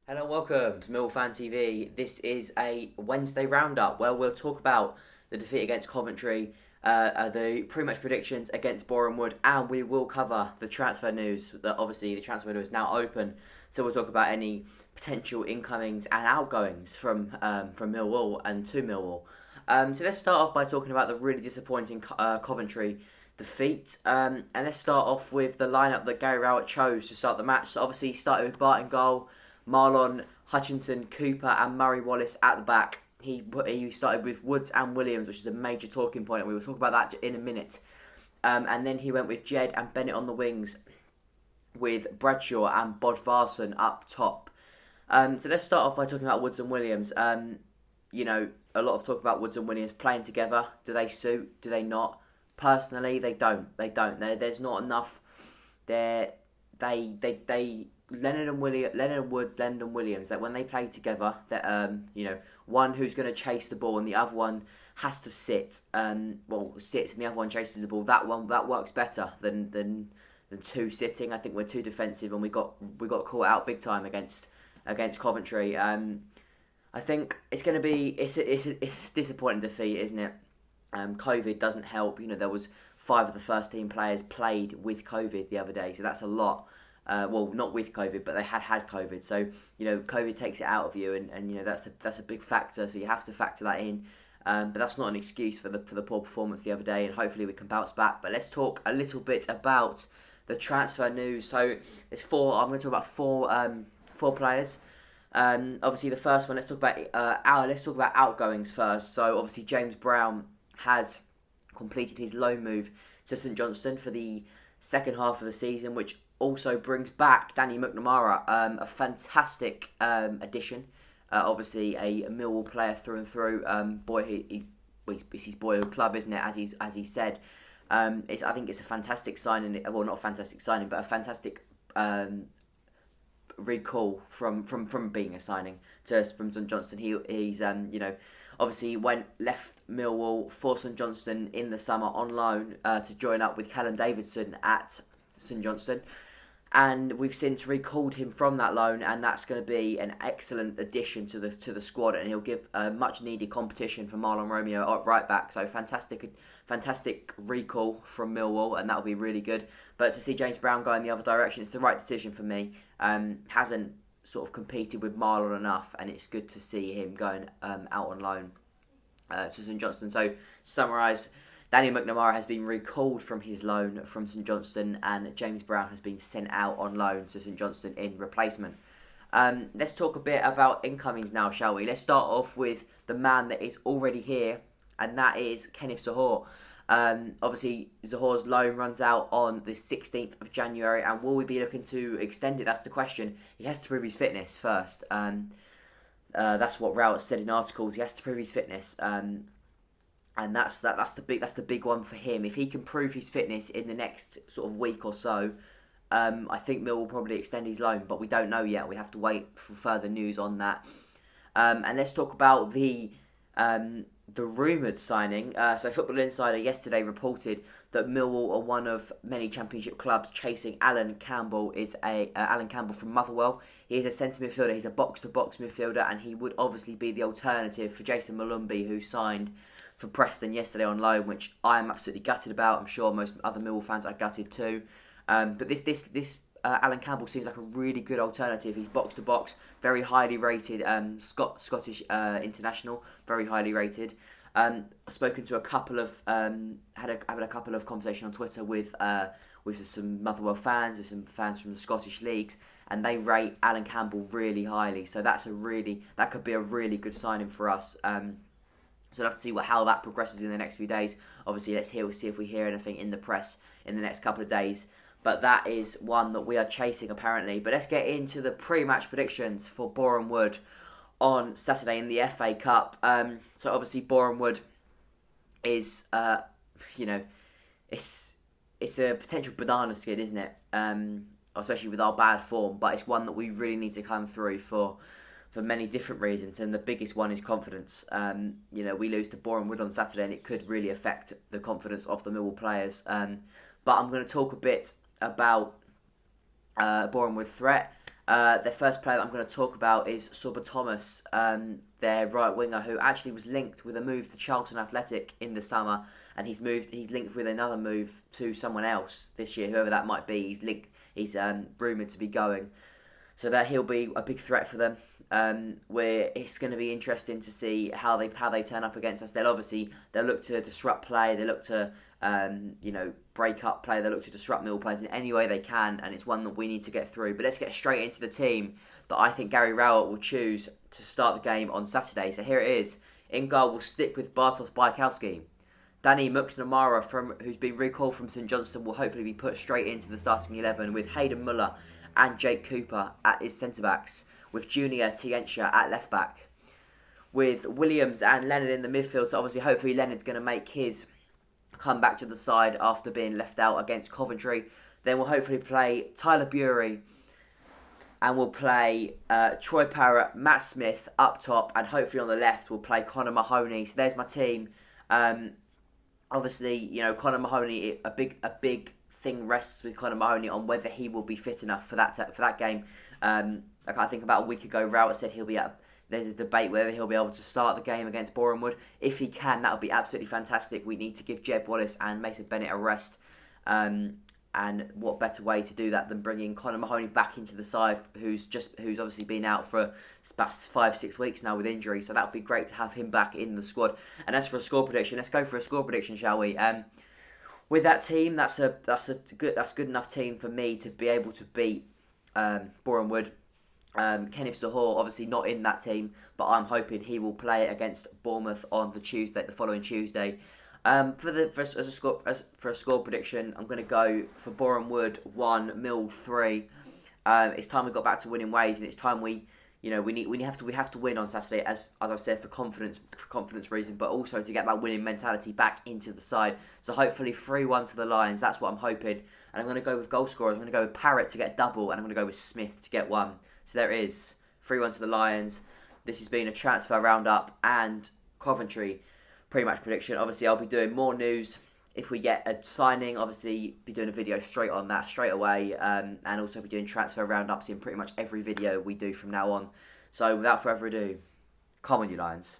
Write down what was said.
Hello and welcome to Millwall Fan TV. This is a Wednesday roundup where we'll talk about the defeat against Coventry, the pre-match predictions against Boreham, and we will cover the transfer news. That obviously the transfer window is now open, so we'll talk about any potential incomings and outgoings from Millwall and to Millwall. So let's start off by talking about the really disappointing Coventry defeat. And let's start off with the lineup that Gary Rowett chose to start the match. So obviously he started with Bart in goal, Marlon, Hutchinson, Cooper and Murray Wallace at the back. He started with Woods and Williams, which is a major talking point, and we will talk about that in a minute. And then he went with Jed and Bennett on the wings, with Bradshaw and Bodvarsson up top. So let's start off by talking about Woods and Williams. A lot of talk about Woods and Williams playing together. Do they suit? Do they not? Personally, they don't. There's not enough. They Leonard and Woods, Leonard and Williams, that when they play together, that one who's going to chase the ball and the other one has to sit, sits and the other one chases the ball. That works better than two sitting. I think we're too defensive and we got caught out big time against Coventry. I think it's going to be it's a disappointing defeat, isn't it? COVID doesn't help. There was 5 of the first team players played with COVID the other day, so that's a lot. Not with COVID, but they had COVID. So COVID takes it out of you, and that's a big factor. So you have to factor that in. But that's not an excuse for the poor performance the other day, and hopefully we can bounce back. But let's talk a little bit about the transfer news. So there's 4. I'm going to talk about four players. Obviously the first one. Let's talk about outgoings first. So obviously James Brown has completed his loan move to St Johnstone for the second half of the season, which also brings back Danny McNamara, a fantastic addition. Obviously a Millwall player through and through. It's his boyhood club, isn't it? As he said, I think it's a fantastic signing. Well, not a fantastic signing, but a fantastic recall from being a signing from St Johnstone. He's obviously left Millwall for St Johnstone in the summer on loan to join up with Callum Davidson at St Johnstone, and we've since recalled him from that loan, and that's going to be an excellent addition to the squad, and he'll give much needed competition for Marlon Romeo at right back. So fantastic recall from Millwall, and that'll be really good. But to see James Brown go in the other direction, it's the right decision for me. Hasn't sort of competed with Marlon enough, and it's good to see him going out on loan to St Johnstone. So to summarise, Danny McNamara has been recalled from his loan from St Johnstone, and James Brown has been sent out on loan to St Johnstone in replacement. Let's talk a bit about incomings now, shall we? Let's start off with the man that is already here, and that is Kenneth Zohore. Obviously, Zohore's loan runs out on the 16th of January, and will we be looking to extend it? That's the question. He has to prove his fitness first. That's what Rowett said in articles. He has to prove his fitness, and that's the big one for him. If he can prove his fitness in the next sort of week or so, I think Mill will probably extend his loan, but we don't know yet. We have to wait for further news on that. And let's talk about the rumoured signing. So Football Insider yesterday reported that Millwall are one of many Championship clubs chasing Alan Campbell. Alan Campbell from Motherwell. He is a centre midfielder. He's a box-to-box midfielder, and he would obviously be the alternative for Jason Malumbi, who signed for Preston yesterday on loan, which I am absolutely gutted about. I'm sure most other Millwall fans are gutted too. But this Alan Campbell seems like a really good alternative. He's box to box, very highly rated, Scottish international, very highly rated. I've spoken to a couple of had a couple of conversations on Twitter with some Motherwell fans, with some fans from the Scottish leagues, and they rate Alan Campbell really highly. So that could be a really good signing for us. So I'll have to see how that progresses in the next few days. Obviously, we'll see if we hear anything in the press in the next couple of days. But that is one that we are chasing, apparently. But let's get into the pre-match predictions for Boreham Wood on Saturday in the FA Cup. So obviously, Boreham Wood is, it's a potential banana skin, isn't it? Especially with our bad form. But it's one that we really need to come through for many different reasons, and the biggest one is confidence. We lose to Boreham Wood on Saturday, and it could really affect the confidence of the Millwall players. But I'm going to talk a bit about Boreham Wood threat The first player that I'm going to talk about is Sorba Thomas, their right winger, who actually was linked with a move to Charlton Athletic in the summer, and he's linked with another move to someone else this year, whoever that might be. He's rumoured to be going, so that he'll be a big threat for them. Where it's going to be interesting to see how they turn up against us. They'll look to disrupt play. They look to break up play. They look to disrupt Millwall players in any way they can, and it's one that we need to get through. But let's get straight into the team that I think Gary Rowett will choose to start the game on Saturday. So here it is. In goal, we'll stick with Bartosz Bajkowski. Danny McNamara, who's been recalled from St Johnstone, will hopefully be put straight into the starting 11 with Hayden Muller and Jake Cooper at his centre-backs, with Junior Tientia at left-back, with Williams and Leonard in the midfield. So obviously, hopefully Leonard's going to make his come back to the side after being left out against Coventry. Then we'll hopefully play Tyler Bury, and we'll play Troy Parrott, Matt Smith up top, and hopefully on the left we'll play Connor Mahoney. So there's my team. Obviously, Connor Mahoney, a big thing rests with Connor Mahoney on whether he will be fit enough for that game. Like I think about a week ago, Rowett said there's a debate whether he'll be able to start the game against Boreham. If he can, that would be absolutely fantastic. We need to give Jeb Wallace and Mason Bennett a rest. And what better way to do that than bringing Connor Mahoney back into the side, who's obviously been out for about 5-6 weeks now with injury. So that would be great to have him back in the squad. And as for a score prediction, let's go for a score prediction, shall we? With that team, that's good enough team for me to be able to beat Boreham Wood. Kenneth Zahor obviously not in that team, but I'm hoping he will play against Bournemouth on the following Tuesday. For a score prediction, I'm going to go for Boreham Wood 1, Mill 3. It's time we got back to winning ways, and it's time we have to win on Saturday, as I've said, for confidence reasons, but also to get that winning mentality back into the side. So hopefully 3-1 to the Lions. That's what I'm hoping, and I'm going to go with goal scorers. I'm going to go with Parrott to get a double, and I'm going to go with Smith to get one. So there it is, 3-1 to the Lions. This has been a transfer roundup and Coventry pre-match prediction. Obviously, I'll be doing more news if we get a signing. Obviously, be doing a video straight on that straight away, and also be doing transfer roundups in pretty much every video we do from now on. So without further ado, come on, you Lions.